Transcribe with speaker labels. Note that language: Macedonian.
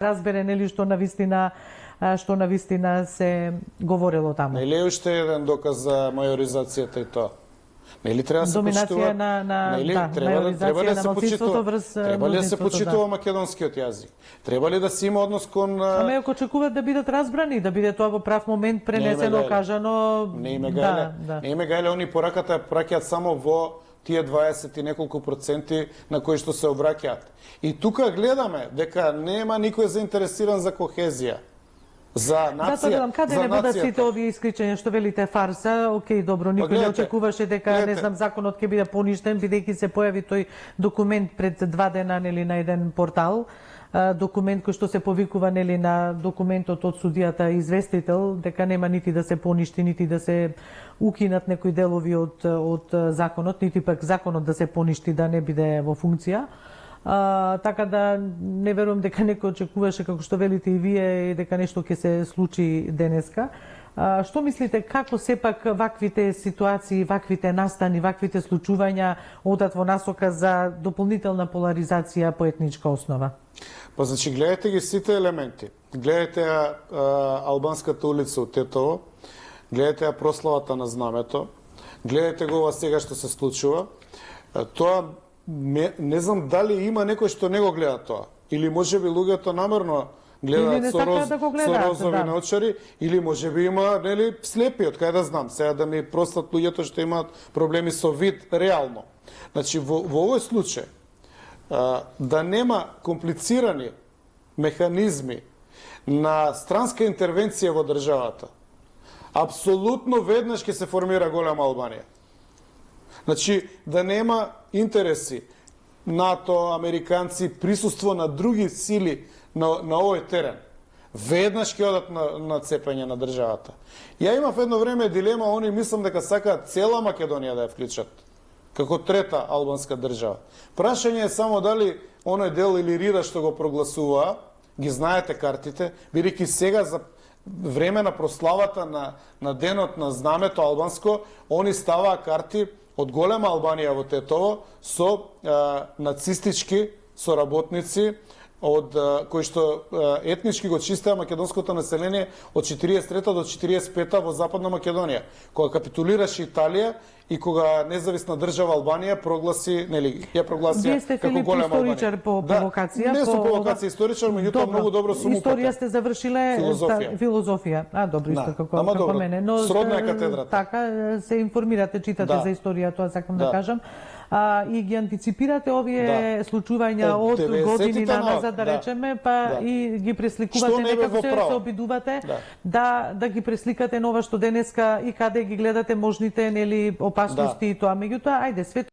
Speaker 1: разбере нели што на вистина се говорело таму.
Speaker 2: Нели е уште еден доказ за мајоризацијата и тоа? Нели треба да се
Speaker 1: почитува
Speaker 2: треба да се почитува македонскиот јазик? Треба ли да се има однос кон
Speaker 1: Ама ако очекуваат да бидат разбрани, да биде тоа во прав момент пренесено, кажано,
Speaker 2: не име гајле, они пораката праќаат само во тие 20 и неколку проценти на кои што се обраќаат. И тука гледаме дека нема никој заинтересиран за кохезија. За нација.
Speaker 1: Затоа гледам каде не будат сите овие исклучења што велите фарса, окей, добро, никој не очекуваше дека не знам законот ќе биде поништен бидејќи се појави тој документ пред 2 дена нели на еден портал, документ кој што се повикува нели на документот од судијата известител дека нема нити да се поништи, нити да се укинат некои делови од законот, нити пак законот да се поништи, да не биде во функција. Така да не верувам дека некој очекуваше, како што велите и вие, дека нешто ќе се случи денеска. Што мислите, како сепак ваквите ситуации, ваквите настани, ваквите случувања одат во насока за дополнителна поларизација по етничка основа?
Speaker 2: Па значи гледате ги сите елементи. Гледате албанската улица од Тетово, гледате прославата на знамето, гледате го ова сега што се случува. Тоа не знам дали има некој што не го гледа тоа. Или можеби луѓето намерно гледаат со розови наочари, или можеби има нели слепи, од кај да знам. Сега да ми простат луѓето што имаат проблеми со вид реално. Значи во овој случај да нема комплицирани механизми на странска интервенција во државата, апсолутно веднаш ќе се формира голема Албанија. Значи, да нема интереси, НАТО, американци, присуство на други сили на овој терен. Веднаш ќе одат на цепање на државата. Ја имав едно време дилема, они мислам дека сакаат цела Македонија да ја вклучат, како трета албанска држава. Прашање е само дали оној дел или Рида што го прогласуваа, ги знаете картите, бидејќи сега за време на прославата на денот на знамето албанско, они ставаа карти од голема Албанија во Тетово со нацистички соработници од кои што етнички го чистеа македонското население од 43-та до 45-та во Западна Македонија, кога капитулираше Италија и кога независна држава Албанија прогласи, нели, ја прогласи како голема Албанија.
Speaker 1: Вие сте историчар по провокација.
Speaker 2: Не сум провокација историчар, меѓутоа многу добро сум упатен.
Speaker 1: Историја сте завршиле филозофија. Добро, исто како мене. Но
Speaker 2: сродна е катедрата.
Speaker 1: Така се информирате, читате за историја, тоа сакам да кажам. И ги антиципирате овие случувања од години назад, да речеме, па и ги пресликувате некако се обидувате да ги пресликате на ова што денеска и каде ги гледате можните нели опасности и тоа. Меѓутоа, ајде, светот